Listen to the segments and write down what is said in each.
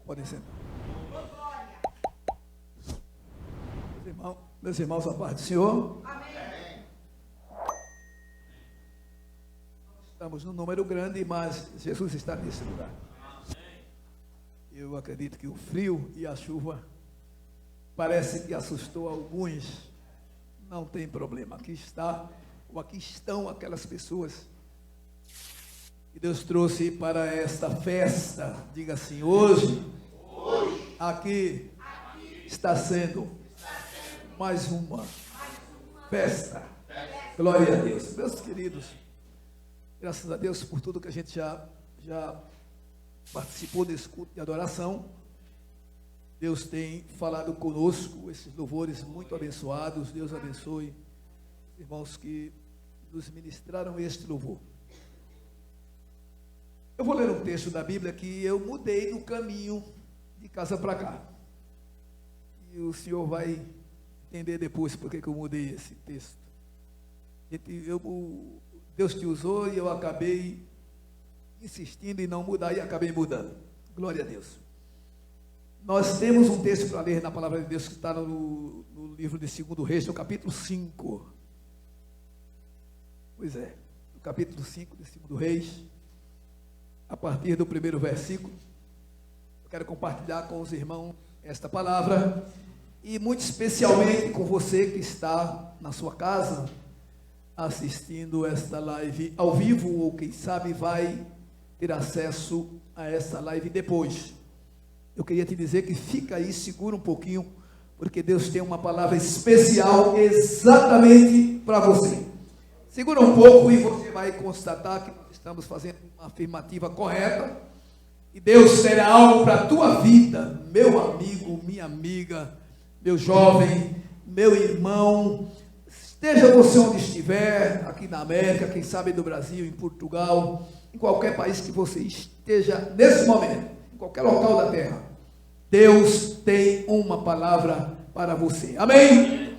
Podem sentar. Meus irmãos, a paz do Senhor. Amém. Estamos num número grande, mas Jesus está nesse lugar. Eu acredito que o frio e a chuva parece que assustou alguns. Não tem problema. Aqui estão aquelas pessoas que Deus trouxe para esta festa. Diga assim: hoje aqui está sendo mais uma festa. Glória a Deus. Meus queridos, graças a Deus por tudo que a gente já participou desse culto de adoração. Deus tem falado conosco, esses louvores muito abençoados. Deus abençoe os irmãos que nos ministraram este louvor. Eu vou ler um texto da Bíblia que eu mudei no caminho de casa para cá. E o senhor vai entender depois porque que eu mudei esse texto. Deus te usou e eu acabei insistindo em não mudar e acabei mudando. Glória a Deus. Nós temos um texto para ler na palavra de Deus que está no livro de 2 Reis, no capítulo 5. Pois é, no capítulo 5 de 2 Reis, a partir do primeiro versículo. Eu quero compartilhar com os irmãos esta palavra e muito especialmente com você que está na sua casa assistindo esta live ao vivo, ou quem sabe vai ter acesso a essa live depois. Eu queria te dizer que fica aí, segura um pouquinho, porque Deus tem uma palavra especial exatamente para você. Segura um pouco e você vai constatar que nós estamos fazendo uma afirmativa correta, e Deus terá algo para a tua vida, meu amigo, minha amiga, meu jovem, meu irmão. Esteja você onde estiver, aqui na América, quem sabe no Brasil, em Portugal, em qualquer país que você esteja nesse momento, em qualquer local da terra, Deus tem uma palavra para você. Amém?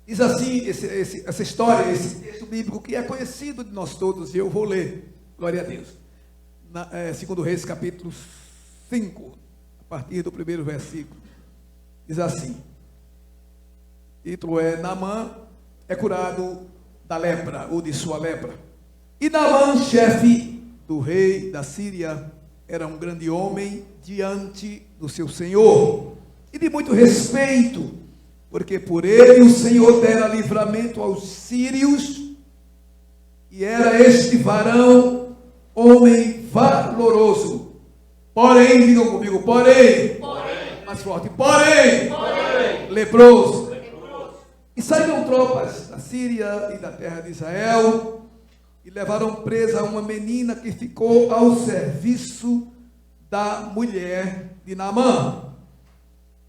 Diz assim, essa história, esse texto bíblico que é conhecido de nós todos, e eu vou ler, glória a Deus. 2 Reis, capítulo 5, a partir do primeiro versículo. Diz assim, o título é: Naamã é curado da lepra, ou de sua lepra. E Naamã, chefe do rei da Síria, era um grande homem diante do seu senhor, e de muito respeito, porque por ele o Senhor dera livramento aos sírios, e era este varão homem valoroso. Porém, digam comigo, porém, mais forte, porém, leproso. E saíram tropas da Síria e da terra de Israel, e levaram presa uma menina que ficou ao serviço da mulher de Naamã.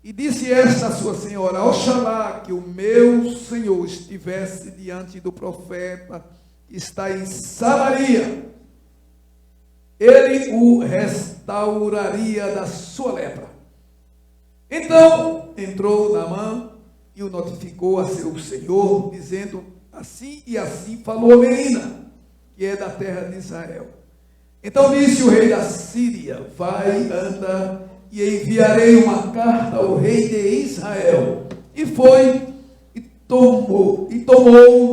E disse esta a sua senhora: oxalá que o meu senhor estivesse diante do profeta que está em Samaria, ele o restauraria da sua lepra. Então entrou Naamã e o notificou a seu senhor, dizendo: assim e assim falou a menina, que é da terra de Israel. Então disse o rei da Síria: vai, anda, e enviarei uma carta ao rei de Israel. E foi, e tomou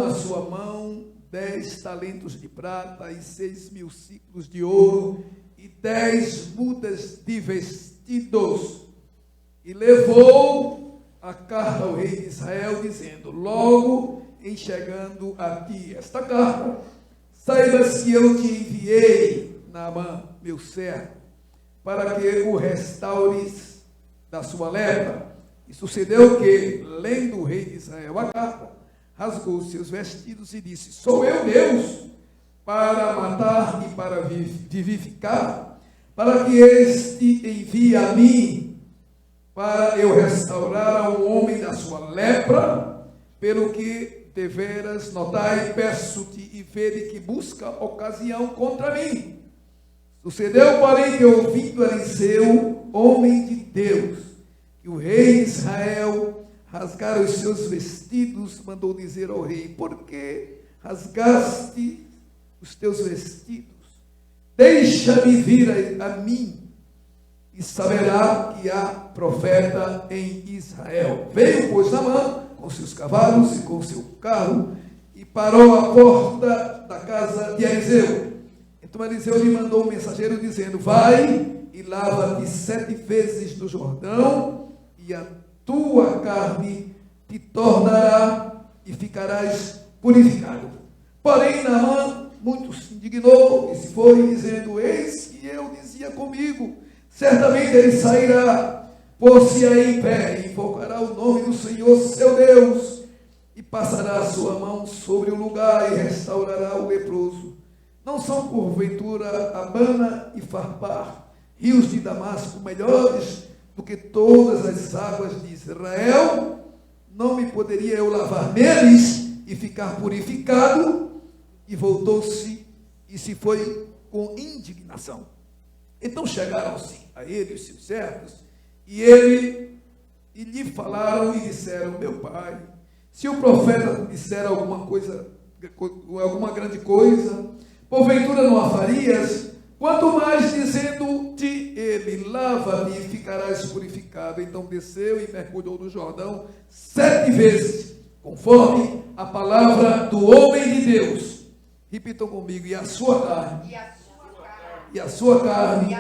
na sua mão 10 talentos de prata, e 6.000 ciclos de ouro, e 10 mudas de vestidos, e levou a carta ao rei de Israel, dizendo: logo em chegando a ti esta carta, saibas que eu te enviei, Naamã, meu servo, para que o restaures da sua lepra. E sucedeu que, lendo o rei de Israel a carta, rasgou seus vestidos e disse: sou eu Deus, para matar e para vivificar, para que este envie a mim, para eu restaurar ao homem da sua lepra, pelo que deveras notai, peço-te e vede que busca ocasião contra mim. Sucedeu, porém, que ouvindo Eliseu, homem de Deus, que o rei de Israel rasgara os seus vestidos, mandou dizer ao rei: por que rasgaste os teus vestidos? Deixa-me vir a mim. e saberá que há profeta em Israel. Veio, pois, Naamã com seus cavalos e com seu carro e parou à porta da casa de Eliseu. Então Eliseu lhe mandou um mensageiro dizendo: vai e lava-te 7 vezes no Jordão, e a tua carne te tornará e ficarás purificado. Porém, Naamã muito se indignou e se foi, dizendo: eis que eu dizia comigo, certamente ele sairá, pôr-se-á em pé, e invocará o nome do Senhor seu Deus, e passará a sua mão sobre o lugar, e restaurará o leproso. Não são porventura Abana e Farpar, rios de Damasco, melhores do que todas as águas de Israel? Não me poderia eu lavar neles e ficar purificado? E voltou-se e se foi com indignação. Então chegaram-se a ele os seus servos, e lhe falaram e disseram: meu pai, se o profeta disser alguma grande coisa, porventura não a farias? Quanto mais dizendo-te ele: lava-te e ficarás purificado. Então desceu e mergulhou no Jordão 7 vezes, conforme a palavra do homem de Deus. Repitam comigo: e a sua carne,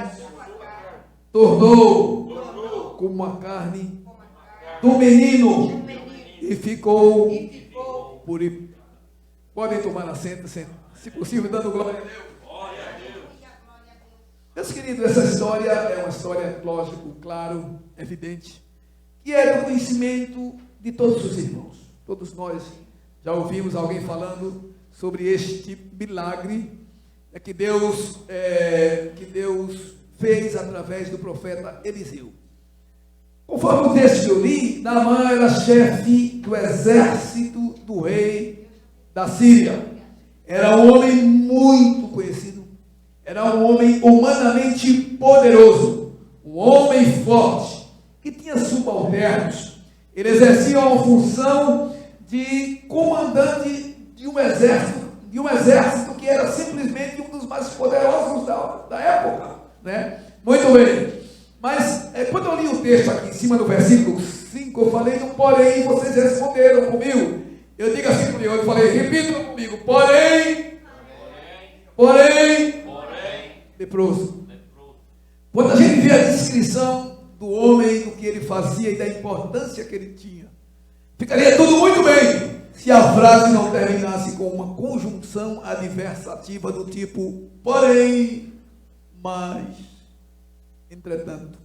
tornou como a carne do menino, e ficou purificado. Podem tomar assento, se possível, dando glória a Deus. Meus queridos, essa história é uma história, lógico, claro, evidente, que é do conhecimento de todos os irmãos. Todos nós já ouvimos alguém falando sobre este milagre que Deus fez através do profeta Eliseu. Conforme o texto que eu li, Naamã era chefe do exército do rei da Síria. Era um homem muito conhecido. Era um homem humanamente poderoso, um homem forte, que tinha subalternos. Ele exercia uma função de comandante de um exército que era simplesmente um dos mais poderosos da época, né? Muito bem. Mas quando eu li o texto aqui em cima do versículo 5, eu falei do porém, vocês responderam comigo. Eu digo assim comigo, eu falei, repitam comigo: porém, leproso. Quando a gente vê a descrição do homem, do que ele fazia e da importância que ele tinha, ficaria tudo muito bem se a frase não terminasse com uma conjunção adversativa do tipo porém, mas, entretanto.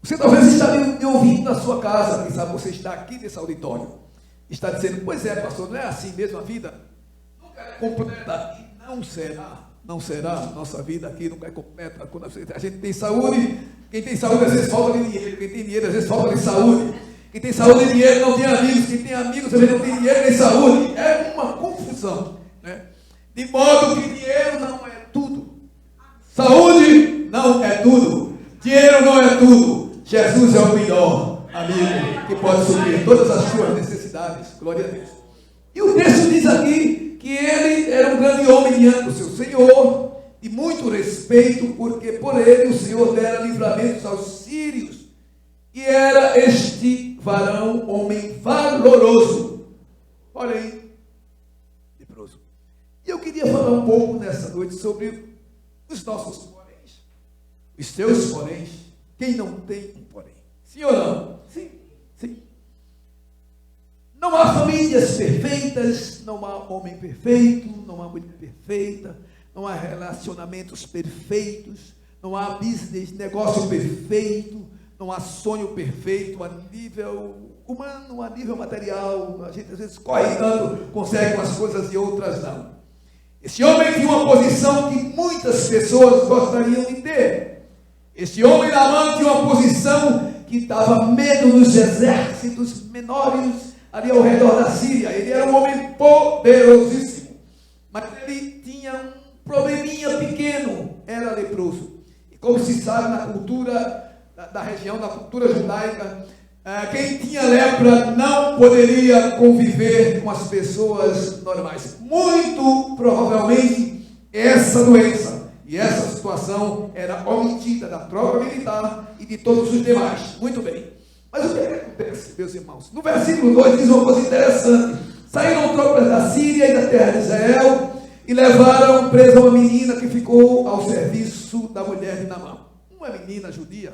Você talvez está me ouvindo na sua casa, quem sabe você está aqui nesse auditório, está dizendo: pois é, pastor, não é assim mesmo a vida? Nunca é completa, e não será nossa vida aqui, nunca é completa. Quando a gente tem saúde, quem tem saúde às vezes falta de dinheiro, quem tem dinheiro às vezes falta de saúde, quem tem saúde e dinheiro não tem amigos, quem tem amigos às vezes não tem dinheiro nem saúde. É uma confusão, né? De modo que dinheiro não é tudo, saúde não é tudo, dinheiro não é tudo. Jesus é o melhor amigo que pode suprir todas as suas necessidades. Glória a Deus. E o texto diz aqui que ele era um grande homem diante do seu Senhor, de muito respeito, porque por ele o Senhor dera livramentos aos sírios, e era este varão homem valoroso, porém leproso. E eu queria falar um pouco nessa noite sobre os nossos poréns, os seus poréns. Quem não tem um porém? Sim ou não? Sim. Não há famílias perfeitas, não há homem perfeito, não há mulher perfeita, não há relacionamentos perfeitos, não há business, negócio perfeito, não há sonho perfeito a nível humano, a nível material. A gente às vezes corre tanto, consegue umas coisas e outras não. Esse homem tinha uma posição que muitas pessoas gostariam de ter. Esse homem Naamã tinha uma posição que dava medo nos exércitos menores ali ao redor da Síria. Ele era um homem poderosíssimo, mas ele tinha um probleminha pequeno: era leproso. E como se sabe na cultura da região, na cultura judaica, quem tinha lepra não poderia conviver com as pessoas normais. Muito provavelmente essa doença E essa situação era omitida da tropa militar e de todos os demais. Muito bem. Mas o que acontece, meus irmãos? No versículo 2 diz uma coisa interessante. Saíram tropas da Síria e da terra de Israel e levaram presa uma menina que ficou ao serviço da mulher de Naamã. Uma menina judia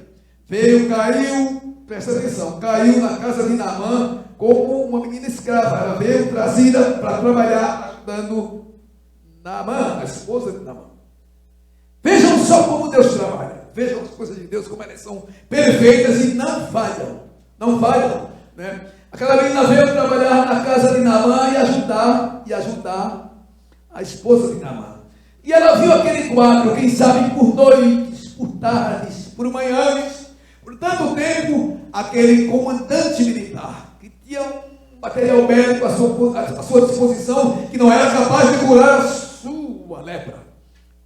caiu, presta atenção, caiu na casa de Naamã como uma menina escrava. Ela veio trazida para trabalhar ajudando Naamã, a esposa de Naamã. Vejam só como Deus trabalha. Vejam as coisas de Deus, como elas são perfeitas e não falham. Não falham, né? Aquela menina veio trabalhar na casa de Naamã e ajudar a esposa de Naamã. E ela viu aquele quadro, quem sabe por noites, por tardes, por manhãs, por tanto tempo, aquele comandante militar, que tinha um material médico à sua disposição, que não era capaz de curar a sua lepra.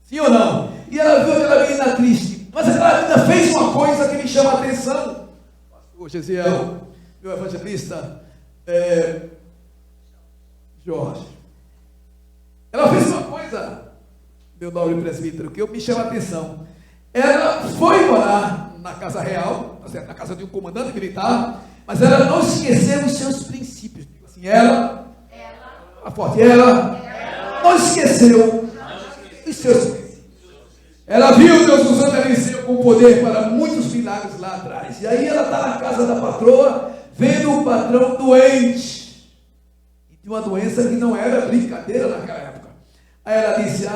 Sim ou não? E ela viu aquela menina triste. Mas aquela menina fez uma coisa que me chama a atenção. Pastor Gesiel, meu evangelista, Jorge. Ela fez uma coisa, meu nobre presbítero, que me chama a atenção. Ela foi morar na casa real, na casa de um comandante militar, mas ela não esqueceu os seus princípios. Assim, ela não esqueceu os seus princípios. Ela viu Deus usando Eliseu com poder para muitos milagres lá atrás. E aí ela está na casa da patroa, vendo o patrão doente. E de uma doença que não era brincadeira naquela época. Aí ela disse,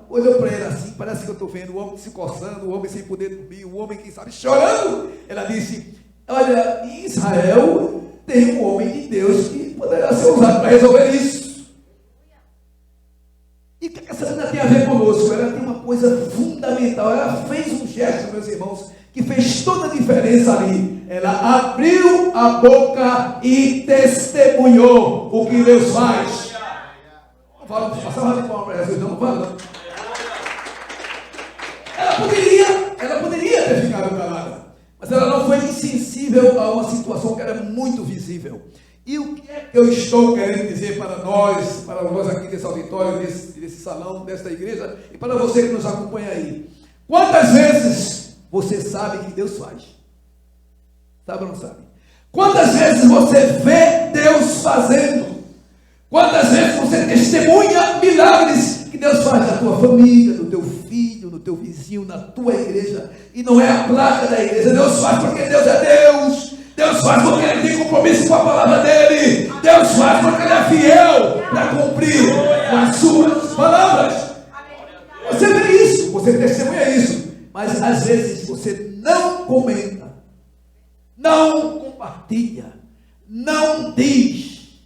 olhou para ele assim, parece que eu estou vendo o homem se coçando, o homem sem poder dormir, o homem, quem sabe, chorando. Ela disse, olha, em Israel tem um homem de Deus que poderá ser usado para resolver isso. E o que essa menina tem a ver conosco? Ela tem uma coisa fundamental. Ela fez um gesto, meus irmãos, que fez toda a diferença ali. Ela abriu a boca e testemunhou o que Deus faz. Não fala, passar uma de palma para Jesus, não fala, não. Ela poderia ter ficado calada, mas ela não foi insensível a uma situação que era muito visível. E o que é que eu estou querendo dizer para nós aqui desse auditório, desse salão, desta igreja, e para você que nos acompanha aí? Quantas vezes você sabe que Deus faz? Sabe ou não sabe? Quantas vezes você vê Deus fazendo? Quantas vezes você testemunha milagres que Deus faz na tua família, no teu filho, no teu vizinho, na tua igreja, e não é a placa da igreja? Deus faz porque Deus é Deus. Deus faz porque Ele tem compromisso com a palavra dEle. Deus faz porque Ele é fiel para cumprir com as suas palavras. Você vê isso, você testemunha isso, mas às vezes você não comenta, não compartilha, não diz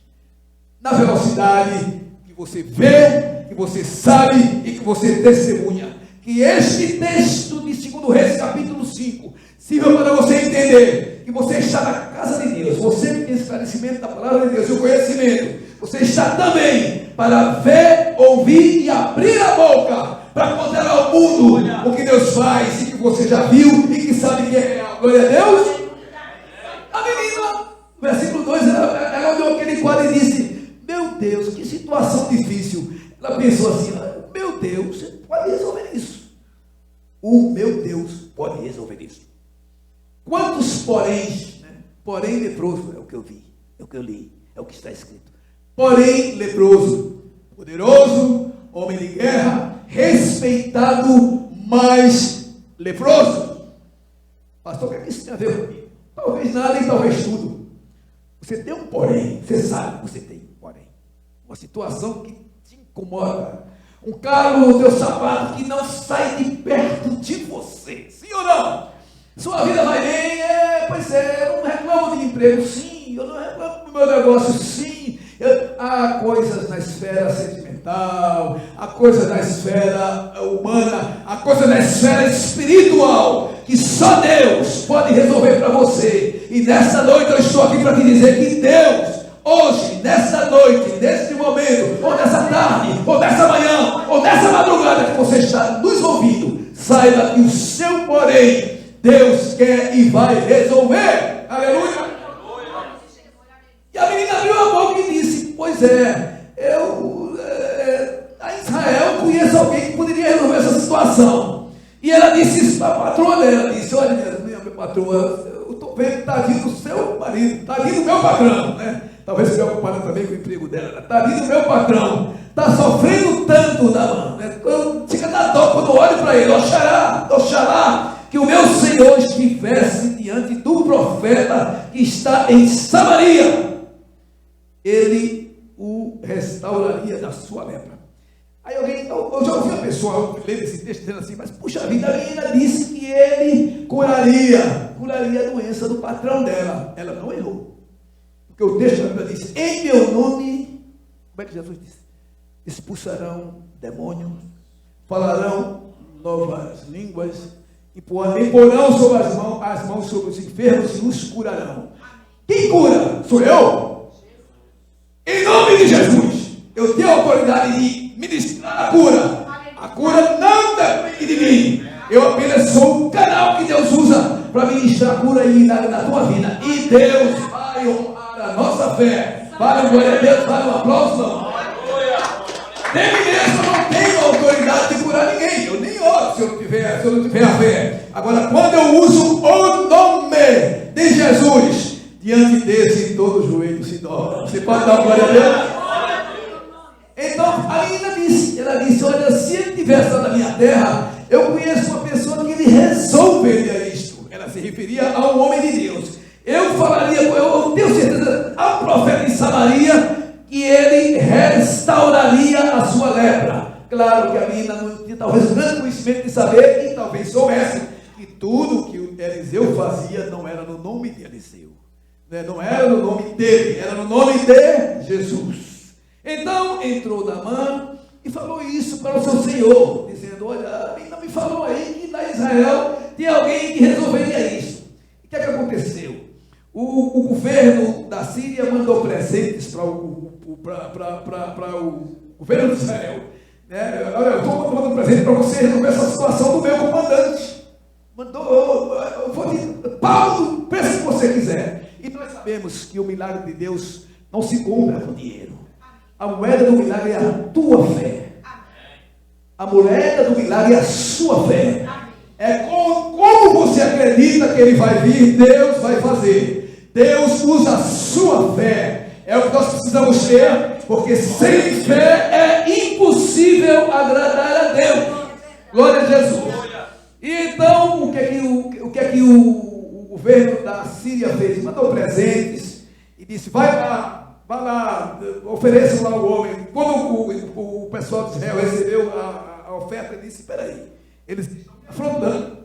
na velocidade que você vê, que você sabe e que você testemunha. Que este texto de 2 Reis capítulo 5 sirva para você entender que você está na casa de Deus, você que tem esclarecimento da palavra de Deus e o conhecimento, você está também para ver, ouvir e abrir a boca para contar ao mundo o que Deus faz e que você já viu e que sabe que é real. Glória a Deus. A menina, no versículo 2, ela olhou aquele quadro e disse, meu Deus, que situação difícil. Ela pensou assim, meu Deus, você pode resolver isso. O meu Deus pode resolver isso. Quantos poréns, né? Porém leproso, é o que eu vi, é o que eu li, é o que está escrito. Porém leproso, poderoso, homem de guerra, respeitado, mas leproso. Pastor, o que é que isso tem a ver comigo? Talvez nada e talvez tudo. Você tem um porém, você sabe que você tem um porém. Uma situação que te incomoda. Um calo no teu sapato que não sai de perto de você. Sim ou não? Sua vida vai bem, pois é, eu não reclamo de emprego, sim, eu não reclamo do meu negócio, sim. Há coisas na esfera sentimental, há coisas na esfera humana, há coisas na esfera espiritual, que só Deus pode resolver para você. E nessa noite eu estou aqui para te dizer que Deus, hoje, nessa noite, nesse momento, ou nessa tarde, ou nessa manhã, ou nessa madrugada que você está nos ouvindo, saiba que o seu porém, Deus quer e vai resolver. Aleluia. E a menina abriu a boca e disse, pois é, a Israel conheço alguém que poderia resolver essa situação. disse para a patroa dela, disse, olha, minha patroa, eu estou vendo que está vindo o seu marido, está vindo o meu patrão, né? Talvez se preocupado também com o emprego dela, está vindo o meu patrão, está sofrendo tanto da mão, né? Fica da dó quando olho para ele, oxalá, que o meu Senhor estivesse diante do profeta que está em Samaria, ele o restauraria da sua lepra. Aí eu já ouvi uma pessoa ler esse texto dizendo assim, mas puxa vida, a menina disse que ele curaria a doença do patrão dela. Ela não errou. Porque o texto da Bíblia diz, em meu nome, como é que Jesus disse? Expulsarão demônios, falarão novas línguas, imporão sobre as mãos sobre os enfermos e os curarão. Quem cura? Sou eu? Em nome de Jesus, eu tenho a autoridade de ministrar a cura. A cura não depende de mim. Eu apenas sou um canal que Deus usa para ministrar a cura aí na tua vida. E Deus vai honrar a nossa fé. Vale glória a Deus, vale um aplauso, não. Nem mesmo eu não tenho autoridade de curar ninguém. Eu nem oro se eu não tiver a fé. Agora, quando eu uso o nome de Jesus, diante desse todo joelho se dobra. Você pode dar glória a Deus? Então, a menina disse, olha, se ele tivesse lá na minha terra, eu conheço uma pessoa que ele resolveria isto. Ela se referia a um homem de Deus. Eu tenho certeza, há um profeta em Samaria, que ele restauraria a sua lepra. Claro que a menina não tinha talvez grande conhecimento de saber, e talvez soubesse, que tudo que o Eliseu fazia não era no nome de Eliseu. Não era no nome dele, era no nome de Jesus. Então entrou Naamã e falou isso para o seu senhor, dizendo, olha, a menina me falou aí que na Israel tem alguém que resolveria isso. E o que é que aconteceu? O governo da Síria mandou presentes para o governo de Israel. Olha, eu estou mandando presente para você resolver essa situação do meu comandante. Eu vou pago o preço que você quiser. E nós sabemos que o milagre de Deus não se compra com dinheiro. A moeda do milagre é a tua fé. A moeda do milagre é a sua fé. É como você acredita que ele vai vir, Deus vai fazer. Deus usa a sua fé. É o que nós precisamos ter, porque sem fé é impossível agradar a Deus. Glória a Jesus. E então, o que é que o governo da Síria fez? Mandou presentes e disse, vai lá, ofereça lá o homem. Quando o pessoal de Israel recebeu a oferta, ele disse, espera aí, eles estão me afrontando,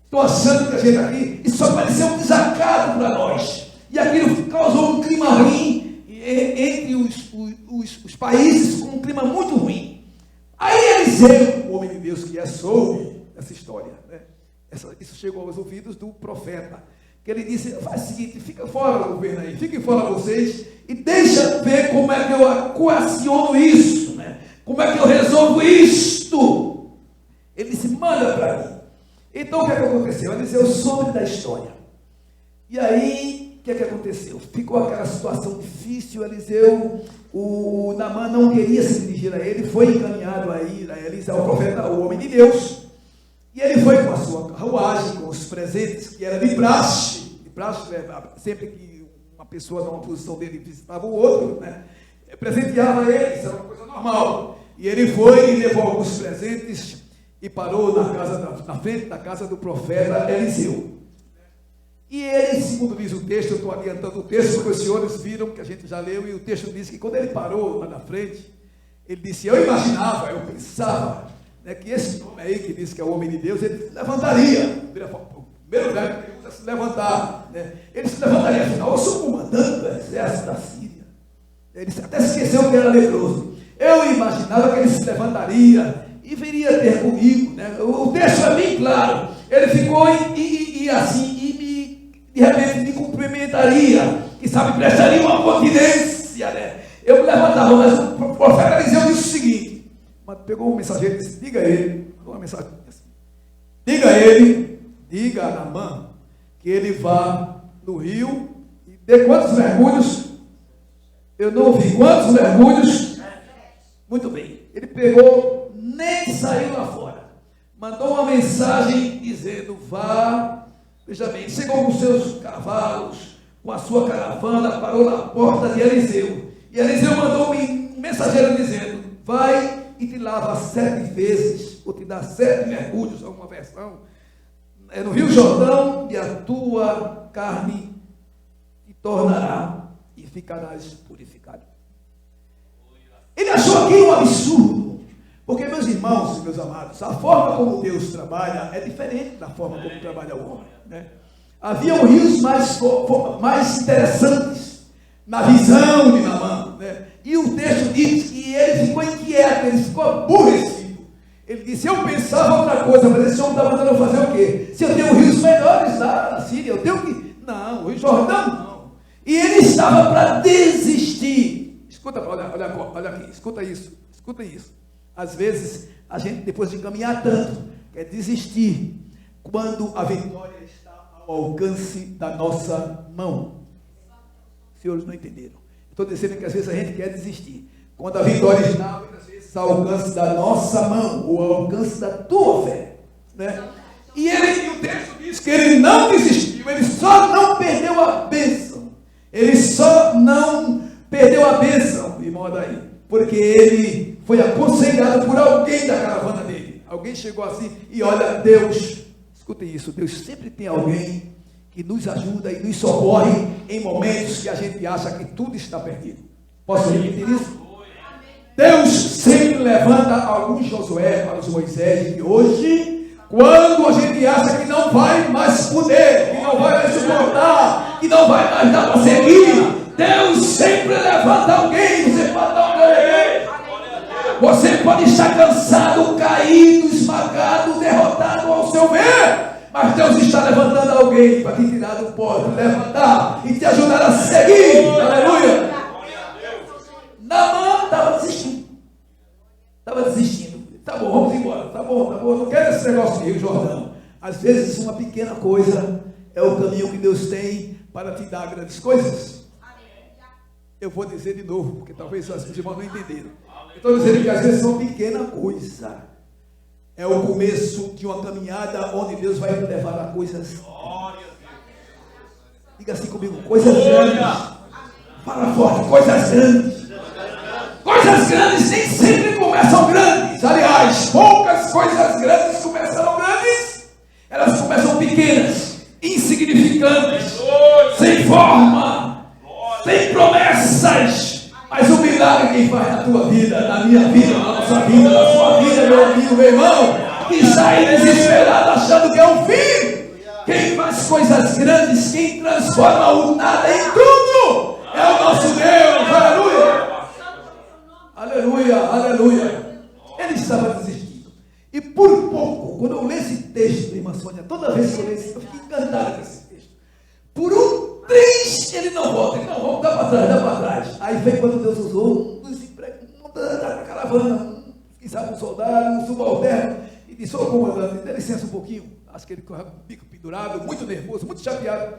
estão achando que a gente aqui, isso só pareceu um desacato para nós, e aquilo causou um clima ruim entre os países, um clima muito ruim. Aí Eliseu, o homem de Deus que soube essa história, né? Isso chegou aos ouvidos do profeta, que ele disse, faz o seguinte, fica fora do governo aí, fiquem fora vocês, e deixa ver como é que eu coaciono isso, né? Como é que eu resolvo isto? Ele disse, manda para mim. Então o que é que aconteceu? Eliseu soube da história. E aí, o que é que aconteceu? Ficou aquela situação difícil, Eliseu, o Naamã não queria se dirigir a ele, foi encaminhado aí a Eliseu, o profeta, o homem de Deus. E ele foi com a sua carruagem, com os presentes, que era de praxe. Sempre que uma pessoa numa posição dele visitava o outro, né, presenteava ele, isso era uma coisa normal. E ele foi e levou alguns presentes e parou na frente da casa do profeta Eliseu. E ele, segundo diz o texto, eu estou adiantando o texto, porque os senhores viram que a gente já leu, e o texto diz que quando ele parou lá na frente, ele disse, eu pensava, né, que esse nome aí, que diz que é o homem de Deus, ele se levantaria. O primeiro verbo que ele usa é se levantar. Né? Ele se levantaria, afinal, eu sou comandante do exército da Síria. Ele até esqueceu que era leproso. Eu imaginava que ele se levantaria e viria ter comigo. Né? O texto é bem claro. Ele ficou de repente me cumprimentaria, que sabe, prestaria uma continência. Né? Eu me levantava, mas o profeta Eliseu disse o seguinte, pegou um mensageiro e disse, diga a ele, mandou uma mensagem assim, diga a Naamã que ele vá no rio e dê quantos mergulhos? Eu não ouvi, quantos mergulhos? Muito bem, ele pegou, nem saiu lá fora, mandou uma mensagem dizendo: vá, veja bem, chegou com seus cavalos, com a sua caravana, parou na porta de Eliseu. E Eliseu mandou um mensageiro dizendo: vai e te lava 7 vezes, ou te dá 7 mergulhos, alguma versão, no Rio Jordão, e a tua carne te tornará e ficarás purificado. Ele achou aquilo um absurdo, porque, meus irmãos e meus amados, a forma como Deus trabalha é diferente da forma como trabalha o homem, né? Haviam rios mais interessantes na visão de Naamã, né? E o texto diz que ele ficou inquieto, ele ficou aborrecido. Ele disse: eu pensava outra coisa, mas esse homem está mandando eu fazer o quê? Se eu tenho rios melhores lá na Síria, eu tenho que... Não, o Rio Jordão não. E ele estava para desistir. Escuta, olha aqui, escuta isso. Às vezes, a gente, depois de caminhar tanto, quer desistir, quando a vitória está ao alcance da nossa mão. Os senhores não entenderam. Estou dizendo que às vezes a gente quer desistir, quando a vitória está, muitas vezes, ao alcance da nossa mão, ou ao alcance da tua fé, né? E o texto diz que ele não desistiu, ele só não perdeu a bênção. Ele só não perdeu a bênção, irmão Adair, porque ele foi aconselhado por alguém da caravana dele. Alguém chegou assim e olha, Deus, escutem isso, Deus sempre tem alguém que nos ajuda e nos socorre em momentos que a gente acha que tudo está perdido. Posso repetir isso? Deus sempre levanta algum Josué para os Moisés de hoje, quando a gente acha que não vai mais poder, que não vai mais suportar, que não vai mais dar para seguir. Deus sempre levanta alguém. Você pode dar um glória. Você pode estar cansado, caído, esmagado, derrotado ao seu ver, mas Deus está levantando alguém para te tirar do pó, te levantar e te ajudar a seguir. Aleluia. Naamã estava desistindo. Tá bom, vamos embora. Tá bom. Não quero esse negócio de Rio Jordão. Às vezes uma pequena coisa é o caminho que Deus tem para te dar grandes coisas. Eu vou dizer de novo, porque talvez os irmãos não entenderam. Eu estou dizendo que às vezes uma pequena coisa é o começo de uma caminhada onde Deus vai te levar a coisas. Diga assim comigo: coisas grandes. Fala forte: coisas grandes. Coisas grandes nem sempre começam grandes. Aliás, poucas coisas grandes começam grandes. Elas começam pequenas, insignificantes, sem forma, sem promessas. Mas o milagre quem faz na tua vida, na minha vida, na nossa vida, na sua vida, meu amigo, meu irmão, que está aí desesperado achando que é o fim. Quem faz coisas grandes, quem transforma o nada em tudo, é o nosso Deus. Aleluia. Aleluia. Ele estava desistindo. E por pouco, quando eu leio esse texto, irmã Sônia, toda vez que eu leio esse texto, eu fico encantado com esse texto. Por um triz, ele não volta, dá para trás. Aí vem quando Deus usou um dos empregados da caravana, quem sabe um soldado, um subalterno, e disse: ô comandante, dá licença um pouquinho. Acho que ele com o bico pendurado, muito nervoso, muito chateado.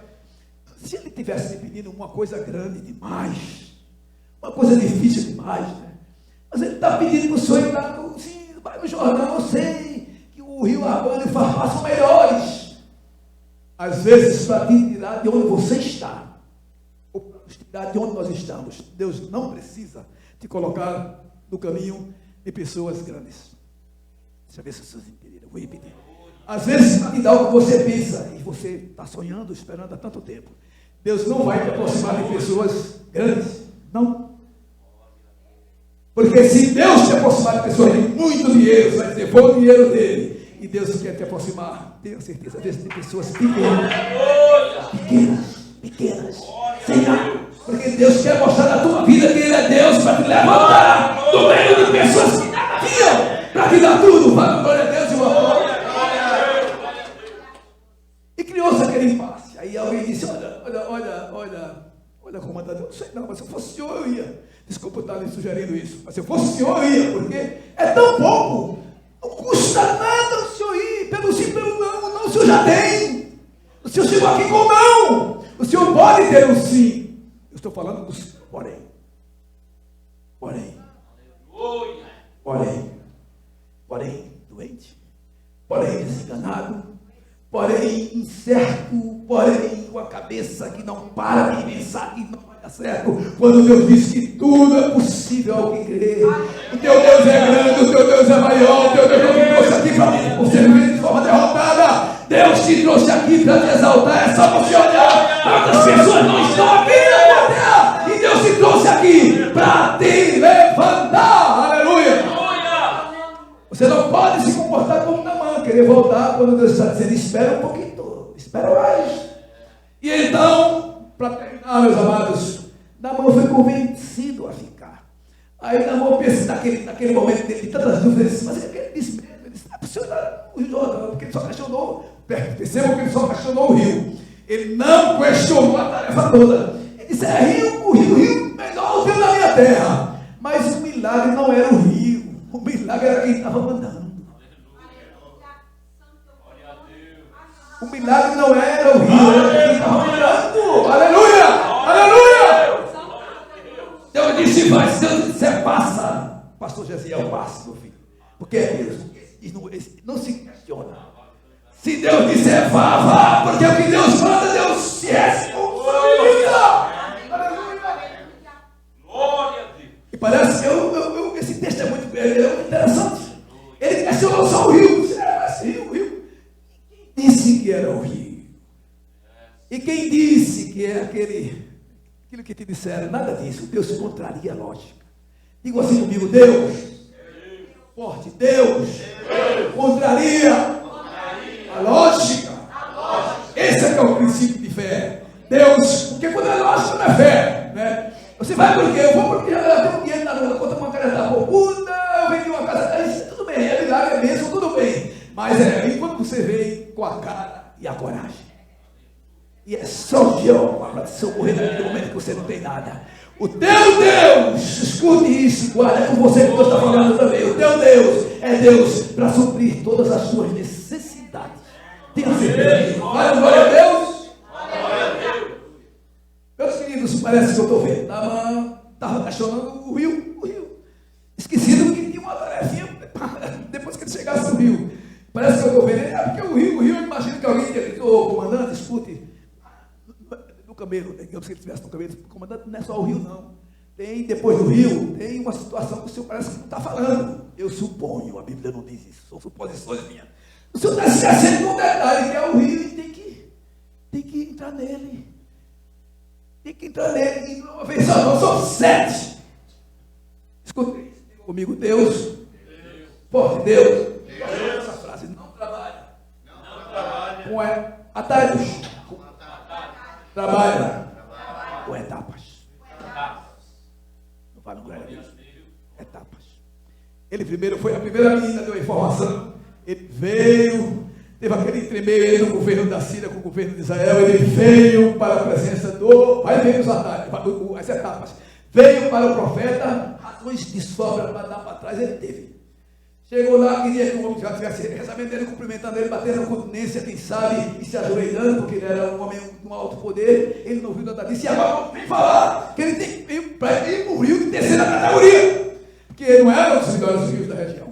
Se ele tivesse me pedindo uma coisa grande demais, uma coisa difícil demais, né? Mas ele está pedindo para o senhor ir lá vai no Jordão. Eu sei que o rio Arbano e o Farpá são melhores. Às vezes, para te tirar de onde você está, ou para te tirar de onde nós estamos, Deus não precisa te colocar no caminho de pessoas grandes. Deixa eu ver se vocês entenderam. Vou repetir. Às vezes, para te dar o que você pensa, e você está sonhando, esperando há tanto tempo, Deus não vai te aproximar de pessoas grandes. Não. Porque se Deus te aproximar de pessoas de muito dinheiro, você vai dizer: foi o dinheiro dele. E Deus quer te aproximar, tenho certeza, de pessoas pequenas. Sem nada. Porque Deus quer mostrar na tua vida que Ele é Deus para te levantar do meio de pessoas que nada tinham, para te dar tudo. Vai, glória a Deus e uma glória. E criou-se aquele impasse. Aí alguém disse: olha, comandante, eu não sei não, mas se eu fosse o senhor, eu ia. Desculpa eu estar lhe sugerindo isso, mas se eu fosse o senhor, eu ia, porque é tão pouco, não custa nada o senhor ir, pelo sim, pelo não, o senhor já tem. O senhor chegou aqui com não. O senhor pode ter um sim. Eu estou falando dos porém, doente, porém desenganado, porém incerto, porém com a cabeça que não para de pensar que não vai dar certo, quando Deus diz que tudo é possível ao que crer. O teu Deus é grande, o teu Deus é maior, o teu Deus não te trouxe aqui para você viver de forma derrotada. Deus te trouxe aqui para te exaltar. É só você olhar para outras pessoas não estão aqui na terra, e Deus te trouxe aqui para te levantar. Aleluia! Você não pode se comportar como Naamã, querer voltar quando Deus está dizendo: espera um pouquinho, espera mais. E então, para terminar, meus amados, Naamã foi convencido a ficar. Aí Naamã pensa naquele momento dele de tantas dúvidas, mas ele disse mesmo, ele disse: não é possível o Rio Jordão, porque ele só questionou, percebam que ele só questionou o rio, ele não questionou a tarefa toda. Ele disse: é rio, o rio melhor o rio da minha terra. Mas o milagre não era o rio, o milagre era quem estava mandando. O milagre não era o rio, era quem estava mandando. Aleluia! Aleluia! Deus disse: vai, se Deus disser passa, pastor Gesiel, passa, meu filho. Porque é Deus, não se questiona. Se Deus disser vá, vá, porque o que Deus manda, Deus se responde. E parece que esse texto é muito interessante. Ele questionou só o rio. O rio. Quem disse que era o rio? E quem disse que é aquilo que te disseram? Nada disso. Deus contraria a lógica. Diga assim comigo: Deus, forte, Deus contraria a lógica. Esse é o princípio de fé. Deus, porque quando é lógica não é fé, né? Você vai porque eu vou porque eu tenho dinheiro na conta bancária da Robuda, eu vendi uma casa, tudo bem, é milagre, é mesmo, tudo bem. Mas aí quando você vem com a cara e a coragem, e é só Jeová para te socorrer naquele momento que você não tem nada. O teu Deus, escute isso, guarda com você que Deus está falando também. O teu Deus é Deus para suprir todas as suas necessidades. Tenha certeza disso. Glória a Deus. Meus queridos, parece que eu estou vendo. Naamã estava questionando o rio. Esquecido que tinha uma tarefinha depois que ele chegasse no rio. Parece que eu estou vendo. Porque o rio, eu imagino que alguém disse: ô comandante, escute, no camelo, digamos que ele estivesse no camelo, comandante, não é só o rio, não. Tem, depois do rio, tem uma situação que o senhor parece que não está falando. Eu suponho, a Bíblia não diz isso, são suposições minhas. O senhor está esquecendo de um detalhe, que é o rio, e tem que entrar nele. Tem que entrar nele, e uma vez só, não, são 7. Escuta isso, diga comigo: Deus, forte, Deus. Essa frase: não trabalha com atalhos, trabalha com etapas. Não fala glória a Deus. Etapas. Ele primeiro foi a primeira menina, deu a informação. Ele veio, teve aquele tremeio no governo da Síria com o governo de Israel. Ele veio para a presença vai ver os atalhos, as etapas. Veio para o profeta, razões de sobra para dar para trás, ele teve. Chegou lá, queria que o homem já estivesse recebendo ele, cumprimentando ele, batendo continência, quem sabe, e se ajoelhando, porque ele era um homem de um alto poder. Ele não viu nada disso. E agora vem falar que ele tem que ir para ir no rio de terceira categoria, porque não era um dos melhores rios da região.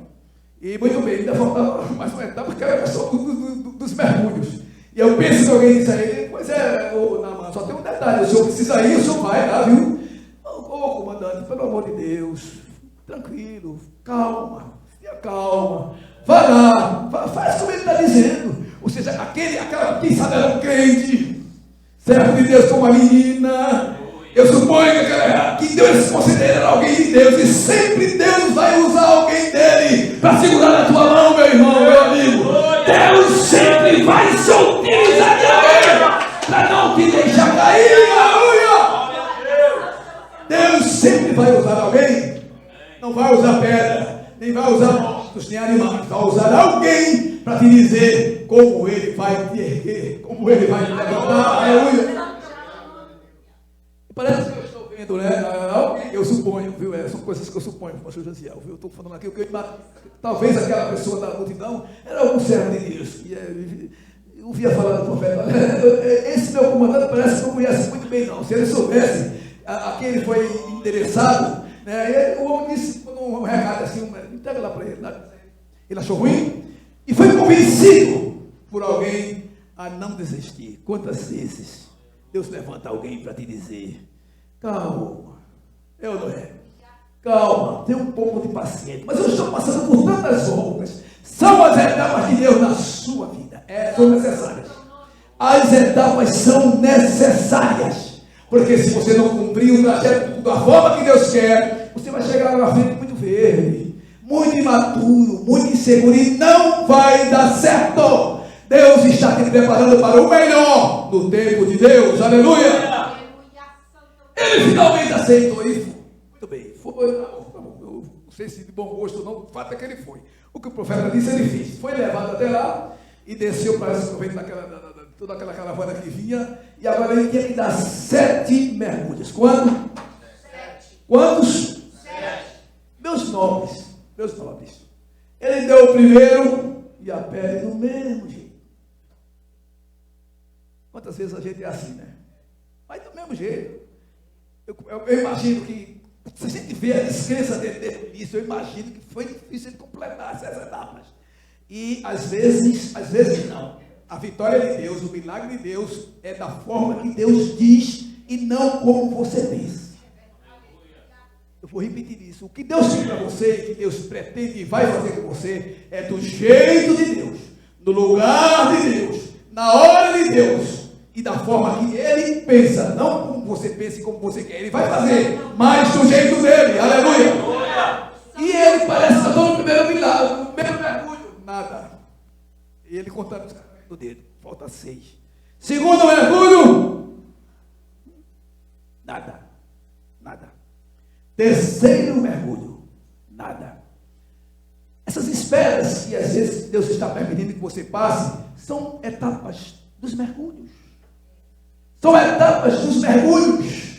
E muito bem, ainda faltava mais uma etapa, que era a questão dos mergulhos. E eu penso que alguém disse a ele: pois é, Naamã, só tem um detalhe, o senhor precisa ir, o senhor vai lá, viu? Ô comandante, pelo amor de Deus, tranquilo, calma, vai lá, faz como ele está dizendo. Ou seja, aquela, quem sabe era um crente, servo de Deus como a menina. Eu suponho que Deus se considera alguém de Deus, e sempre Deus vai usar alguém dele para segurar na tua mão, meu irmão, meu amigo. Deus sempre vai se utilizar de alguém para não te deixar cair. Aleluia! Deus sempre vai usar alguém, não vai usar pedra, nem vai usar mortos, nem animais, vai usar alguém para te dizer como ele vai te erguer, como ele vai te levantar. Aleluia! Parece que eu estou vendo, né? Eu suponho, viu? São coisas que eu suponho, pastor Josiel, viu? Eu estou falando aqui o que eu imagino. Talvez aquela pessoa da multidão era algum servo de Deus. Eu ouvia falar do profeta: esse meu comandante parece que não conhece muito bem, não. Se ele soubesse a quem ele foi endereçado, né? O homem disse um recado assim: entrega lá para ele. Ele achou ruim. e foi convencido por alguém a não desistir. Quantas vezes Deus levanta alguém para te dizer: calma, é ou não é? Calma, tenha um pouco de paciência. Mas eu estou passando por tantas voltas. São as etapas de Deus na sua vida. São necessárias. As etapas são necessárias. Porque se você não cumprir o trajeto da forma que Deus quer, você vai chegar lá na frente muito verde, muito imaturo, muito inseguro, e não vai dar certo. Deus está te preparando para o melhor no tempo de Deus. Aleluia! Ele finalmente aceitou isso. Muito bem. Foi, eu não sei se de bom gosto ou não, o fato é que ele foi. O que o profeta disse, ele fez. Foi levado até lá e desceu para esse governo toda aquela caravana que vinha, e agora ele tinha que dar 7 mergulhos. Quanto? 7. Quantos? 7. Meus nobres. Ele deu o primeiro e a pele do mesmo jeito. Quantas vezes a gente é assim, né? Mas do mesmo jeito. Eu imagino que, se a gente vê a descrença dele desde o início, eu imagino que foi difícil ele completar essas etapas. E às vezes não. A vitória de Deus, o milagre de Deus é da forma que Deus diz e não como você pensa. Eu vou repetir isso. O que Deus tem para você, o que Deus pretende e vai fazer com você, é do jeito de Deus, no lugar de Deus, na hora de Deus e da forma que Ele pensa, não como você pensa e como você quer. Ele vai fazer, mas do jeito dele. Aleluia! E ele parece que está no primeiro milagre, no primeiro mergulho, nada. E ele contando o dedo, falta 6. Segundo mergulho, nada. Terceiro mergulho, nada. Essas esperas que às vezes Deus está permitindo que você passe, são etapas dos mergulhos. São etapas dos mergulhos.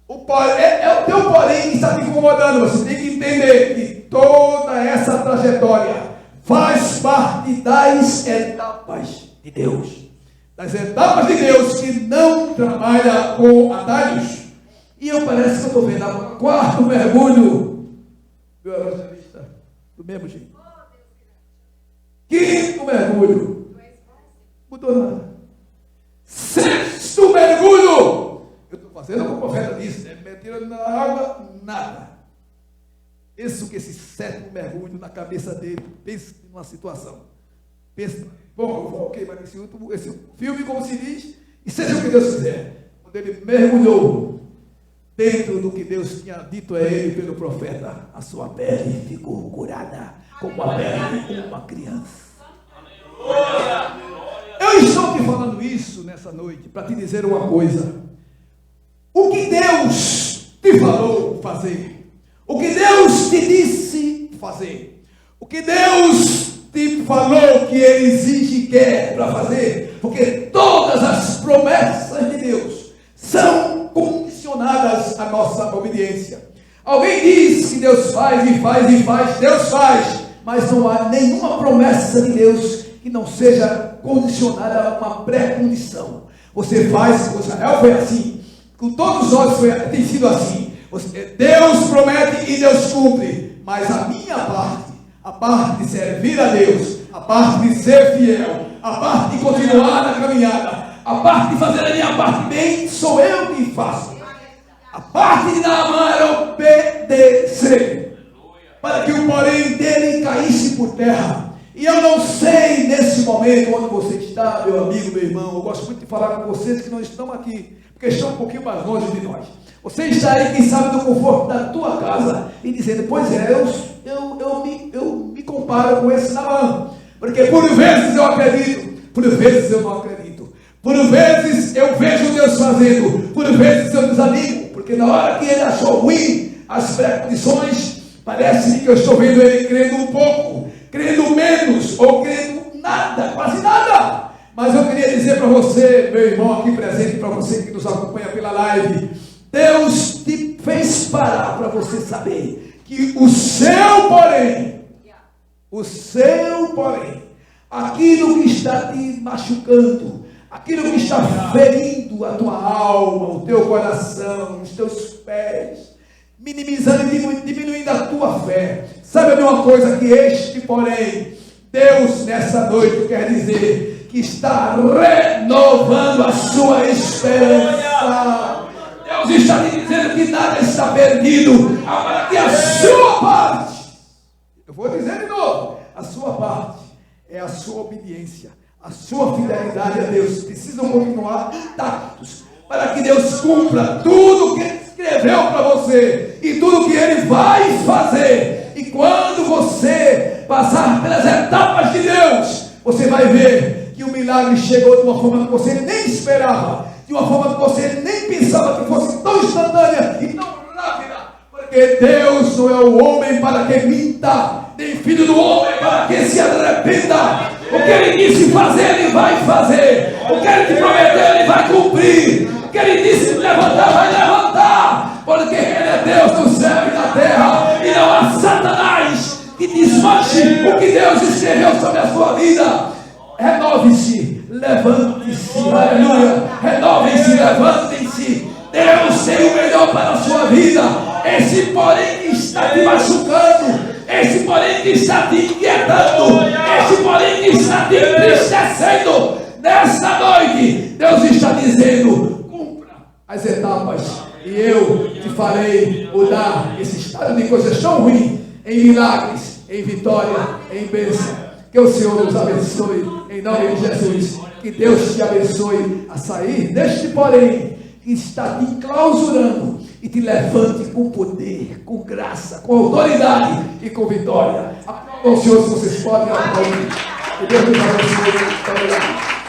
É o teu porém que está te incomodando. Você tem que entender que toda essa trajetória faz parte das etapas de Deus. Das etapas de Deus que não trabalha com atalhos. E parece que eu estou vendo o 4º mergulho, meu evangelista, do mesmo jeito. 5º mergulho, mudou nada. 6º mergulho, eu estou fazendo como o profeta disse, metendo na água, nada. Penso que esse 7º mergulho na cabeça dele, pense numa situação. Pensa, bom, eu vou queimar esse filme, como se diz, e seja o que Deus quiser. Quando ele mergulhou dentro do que Deus tinha dito a ele pelo profeta, a sua pele ficou curada como a pele de uma criança. Eu estou te falando isso nessa noite para te dizer uma coisa. O que Deus te falou fazer, o que Deus te disse fazer, o que Deus te falou que Ele exige e quer para fazer, porque todas as promessas de Deus são condicionadas à nossa obediência. Alguém diz que Deus faz e faz e faz, Deus faz, mas não há nenhuma promessa de Deus que não seja condicionada a uma pré-condição. Você faz, com Israel foi assim, com todos nós tem sido assim. Deus promete e Deus cumpre, mas a minha parte, a parte de servir a Deus, a parte de ser fiel, a parte de continuar na caminhada, a parte de fazer a minha parte bem, sou eu que faço. A parte de dar a mão era obedecer, para que o porém dele caísse por terra. E eu não sei nesse momento onde você está, meu amigo, meu irmão. Eu gosto muito de falar com vocês que não estão aqui, porque estão um pouquinho mais longe de nós. Você está aí, quem sabe, no conforto da tua casa e dizendo: pois é, eu me comparo com esse Naamã, porque por vezes eu acredito, por vezes eu não acredito, por vezes eu vejo Deus fazendo, por vezes eu desanimo, porque na hora que ele achou ruim as pré-condições, parece que eu estou vendo ele crendo um pouco, crendo menos, ou crendo nada, quase nada. Mas eu queria dizer para você, meu irmão aqui presente, para você que nos acompanha pela live, Deus te fez parar para você saber que o seu porém, aquilo que está te machucando, aquilo que está ferindo a tua alma, o teu coração, os teus pés, minimizando e diminuindo a tua fé. Sabe de uma coisa, que este porém Deus nessa noite quer dizer que está renovando a sua esperança. Deus está lhe dizendo que nada está perdido, agora que a sua parte, eu vou dizer de novo, a sua parte é a sua obediência, a sua fidelidade a Deus precisam continuar intactos, para que Deus cumpra tudo que Ele escreveu para você, e tudo que Ele vai fazer. E quando você passar pelas etapas de Deus, você vai ver que o milagre chegou de uma forma que você nem esperava, de uma forma que você nem pensava que fosse tão instantânea e tão rápida, porque Deus não é o homem para que minta, nem filho do homem para que se arrependa. O que Ele disse fazer, Ele vai fazer. O que Ele te prometeu, Ele vai cumprir. O que Ele disse levantar, vai levantar, porque Ele é Deus do céu e da terra, e não há Satanás que desmanche o que Deus escreveu sobre a sua vida. Renove-se, levante-se, aleluia, renovem-se, levantem-se. Deus tem o melhor para a sua vida. Esse porém que está te machucando, esse porém que está te inquietando, esse porém que está te entristecendo, nessa noite, Deus está dizendo: cumpra as etapas, e eu te farei mudar esse estado de coisas tão ruins em milagres, em vitória, em bênção. Que o Senhor nos abençoe, em nome de Jesus. Que Deus te abençoe a sair deste porém que está te enclausurando, e te levante com poder, com graça, com autoridade e com vitória. Aplauda o Senhor se vocês podem aplaudir. Que Deus nos abençoe.